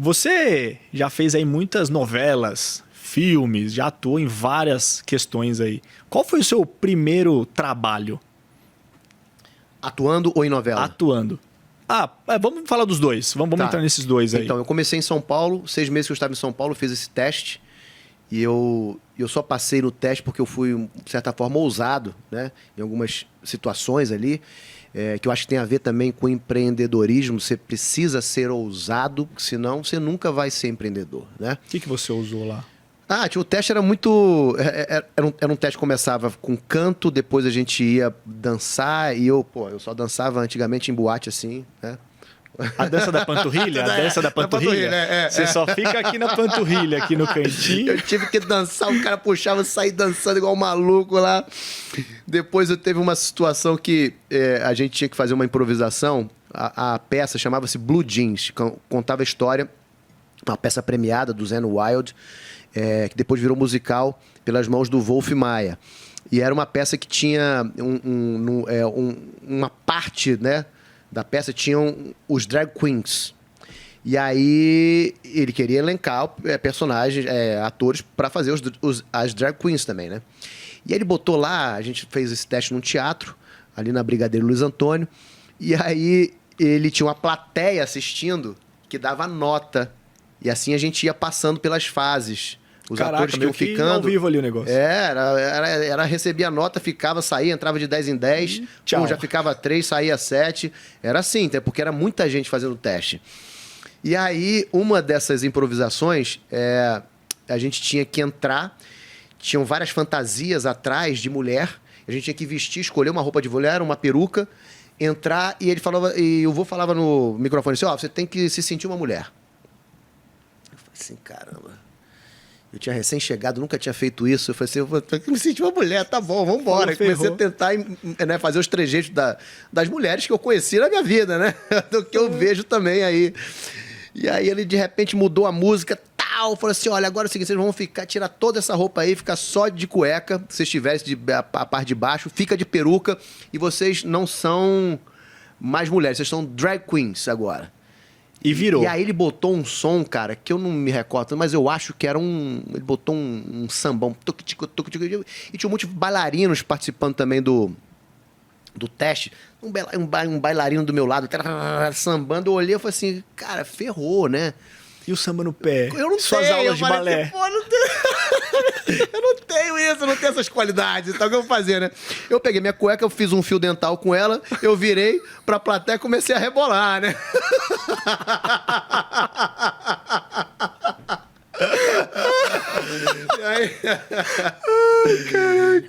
Você já fez aí muitas novelas, filmes, já atuou em várias questões aí. Qual foi o seu primeiro trabalho Atuando ou em novela? atuando? Vamos falar dos dois. Vamos Tá. entrar nesses dois aí. Então, eu comecei em São Paulo, 6 meses que eu estava em São Paulo, fiz esse teste. E eu só passei no teste porque eu fui, de certa forma, ousado, né? Em algumas situações ali, que eu acho que tem a ver também com empreendedorismo. Você precisa ser ousado, senão você nunca vai ser empreendedor, né? O que você usou lá? O teste era muito... Era um teste que começava com canto, depois a gente ia dançar, e eu só dançava antigamente em boate, assim, né? A dança da panturrilha? A dança da panturrilha? Você só fica aqui na panturrilha, aqui no cantinho. Eu tive que dançar, o cara puxava, eu saí dançando igual um maluco lá. Depois eu teve uma situação que a gente tinha que fazer uma improvisação. A peça chamava-se Blue Jeans, contava a história, uma peça premiada do Zen Wild, que depois virou musical pelas mãos do Wolf Maia. E era uma peça que tinha uma parte, né, da peça, tinham os drag queens. E aí ele queria elencar personagens, atores para fazer as drag queens também, né? E aí ele botou lá, a gente fez esse teste num teatro, ali na Brigadeiro Luiz Antônio, e aí ele tinha uma plateia assistindo que dava nota. E assim a gente ia passando pelas fases. Os atores que iam ficando. Ao vivo ali o negócio. Recebia nota, ficava, saía, entrava de 10 em 10. Tchau. Já ficava 3, saía 7. Era assim, porque era muita gente fazendo teste. E aí, uma dessas improvisações, a gente tinha que entrar. Tinham várias fantasias atrás de mulher. A gente tinha que vestir, escolher uma roupa de mulher, uma peruca, entrar, e ele falava, e o vô falava no microfone assim: você tem que se sentir uma mulher. Eu falei assim, caramba. Eu tinha recém-chegado, nunca tinha feito isso. Eu falei assim, eu vou ter que me sentir uma mulher, tá bom, vamos embora. Comecei a tentar fazer os trejeitos das mulheres que eu conheci na minha vida, né? Do que eu vejo também aí. E aí ele, de repente, mudou a música, tal. Falou assim, olha, agora é o seguinte, vocês vão tirar toda essa roupa aí, ficar só de cueca, se vocês tivessem a parte de baixo, fica de peruca, e vocês não são mais mulheres, vocês são drag queens agora. E virou. E aí ele botou um som, cara, que eu não me recordo, mas eu acho que era ele botou um sambão. E tinha um monte de bailarinos participando também do teste. Um bailarino do meu lado, sambando. Eu olhei e falei assim, cara, ferrou, né? E o samba no pé? Eu não Suas tenho. aulas de balé? Assim, não tenho. Eu não tenho isso, eu não tenho essas qualidades. Então o que eu vou fazer, né? Eu peguei minha cueca, eu fiz um fio dental com ela, eu virei pra plateia e comecei a rebolar, né?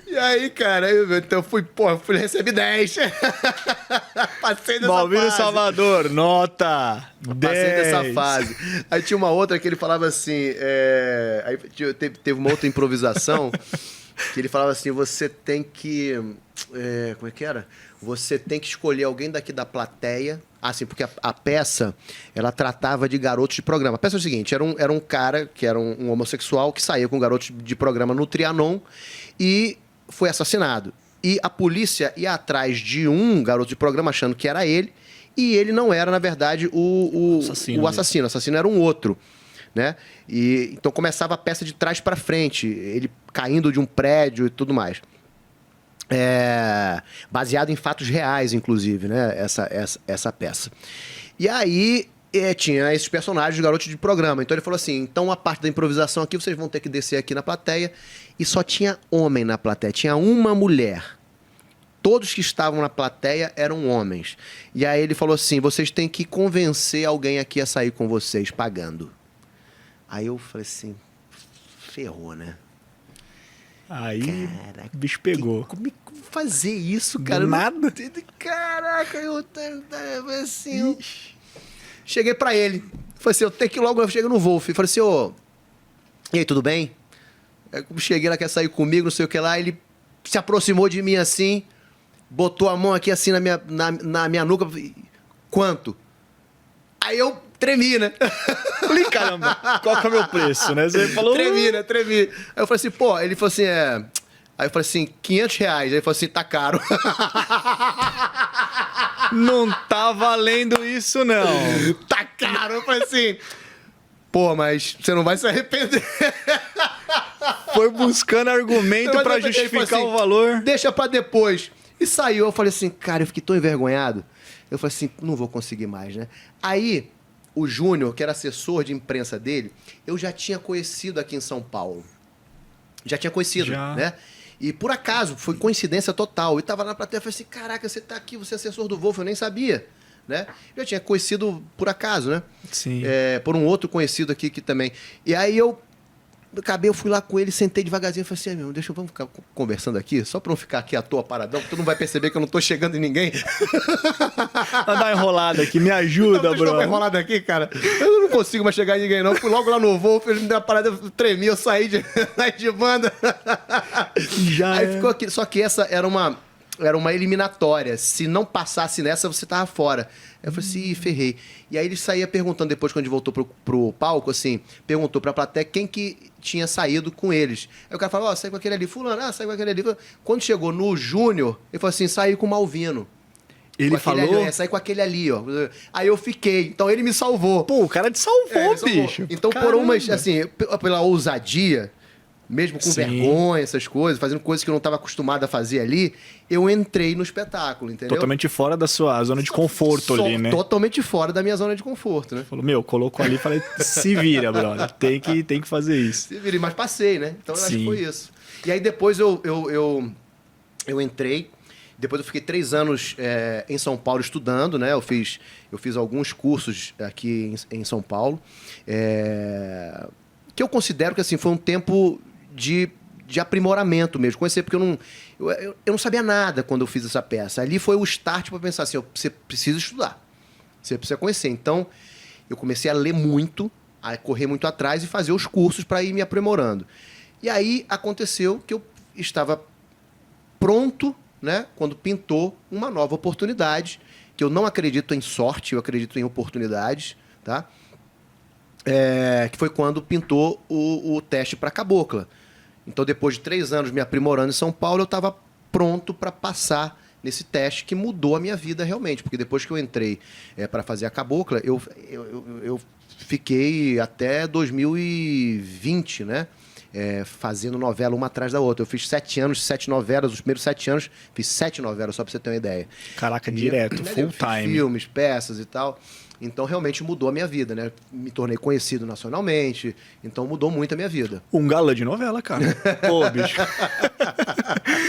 E aí, cara, então eu fui recebi 10. Passei dessa Balbino fase. Salvador, nota 10. Passei dessa fase. Aí tinha uma outra que ele falava assim, aí teve uma outra improvisação que ele falava assim, você tem que... como é que era? Você tem que escolher alguém daqui da plateia. Assim, porque a peça, ela tratava de garotos de programa. A peça é o seguinte, era um cara que era um homossexual que saía com garotos de programa no Trianon e foi assassinado. E a polícia ia atrás de um garoto de programa achando que era ele, e ele não era, na verdade, o assassino. O assassino era um outro, né? E então começava a peça de trás para frente, ele caindo de um prédio e tudo mais. Baseado em fatos reais, inclusive, né? Essa peça. E aí tinha esses personagens de garotos de programa. Então ele falou assim, então a parte da improvisação aqui, vocês vão ter que descer aqui na plateia. E só tinha homem na plateia, tinha uma mulher. Todos que estavam na plateia eram homens. E aí ele falou assim, vocês têm que convencer alguém aqui a sair com vocês, pagando. Aí eu falei assim, ferrou, né? Aí Caraca, o bicho pegou. Como fazer isso, cara? Do nada? Caraca, assim... Cheguei pra ele. Falei assim, eu tenho que ir logo... Eu cheguei no Wolf. Falei assim, e aí, tudo bem? Cheguei lá, quer sair comigo, não sei o que lá. Ele se aproximou de mim assim, botou a mão aqui assim na minha nuca. Quanto? Aí eu tremi, né? Falei, caramba, qual que é o meu preço, né? Você falou... Tremi, né? Tremi. Aí eu falei assim, ele falou assim, Aí eu falei assim, R$500. Aí ele falou assim, tá caro. Não tá valendo isso, não. Tá caro. Eu falei assim, Pô, mas você não vai se arrepender. Foi buscando argumento pra justificar o valor. Deixa pra depois. E saiu. Eu falei assim, cara, eu fiquei tão envergonhado. Eu falei assim, não vou conseguir mais, né? Aí, o Júnior, que era assessor de imprensa dele, eu já tinha conhecido aqui em São Paulo. Já tinha conhecido, né? E por acaso, foi coincidência total. E tava na plateia, eu falei assim, caraca, você tá aqui, você é assessor do Wolf, eu nem sabia, né? Eu já tinha conhecido por acaso, né? Sim. Por um outro conhecido aqui que também. E aí eu fui lá com ele, sentei devagarzinho e falei assim, meu, vamos ficar conversando aqui, só pra não ficar aqui à toa paradão, porque tu não vai perceber que eu não tô chegando em ninguém. Vai dar uma enrolada aqui, me ajuda, Deixa eu dar bro. uma enrolada aqui, cara. Eu não consigo mais chegar em ninguém, não. Fui logo lá no voo, ele me deu uma parada, eu tremi, eu saí de banda. Aí ficou aqui. Só que essa era uma eliminatória. Se não passasse nessa, você tava fora. Aí eu falei assim, ih, ferrei. E aí ele saía perguntando, depois quando a gente voltou pro palco, assim, perguntou pra plateia quem que tinha saído com eles. Aí o cara falou, sai com aquele ali, fulano, sai com aquele ali. Quando chegou no Júnior, ele falou assim, saí com o Malvino. Ele falou? Ali, saí com aquele ali, ó. Aí eu fiquei. Então ele me salvou. Pô, o cara te salvou, bicho. Então, Caramba. por umas, assim, pela ousadia, mesmo com vergonha, essas coisas, fazendo coisas que eu não estava acostumado a fazer ali, eu entrei no espetáculo, entendeu? Totalmente fora da sua zona de conforto ali, né? Totalmente fora da minha zona de conforto, né? Falou, meu, colocou ali e falei, se vira, brother. Tem que fazer isso. Se vira, mas passei, né? Então eu acho que foi isso. E aí depois eu entrei. Depois eu fiquei 3 anos em São Paulo estudando, né? Eu fiz alguns cursos aqui em São Paulo. Que eu considero que assim, foi um tempo de aprimoramento mesmo. Conhecer, porque eu não sabia nada quando eu fiz essa peça. Ali foi o start para pensar assim, você precisa estudar. Você precisa conhecer. Então, eu comecei a ler muito, a correr muito atrás e fazer os cursos para ir me aprimorando. E aí aconteceu que eu estava pronto, né, quando pintou uma nova oportunidade, que eu não acredito em sorte, eu acredito em oportunidades, tá? Que foi quando pintou o teste para Cabocla. Então, depois de 3 anos me aprimorando em São Paulo, eu estava pronto para passar nesse teste que mudou a minha vida realmente, porque depois que eu entrei para fazer a Cabocla, eu fiquei até 2020, né? Fazendo novela uma atrás da outra. Eu fiz 7 anos, 7 novelas. Os primeiros 7 anos, fiz 7 novelas, só pra você ter uma ideia. Caraca, direto, full time. Filmes, peças e tal. Então, realmente mudou a minha vida, né? Me tornei conhecido nacionalmente. Então, mudou muito a minha vida. Um galã de novela, cara. Pô, bicho.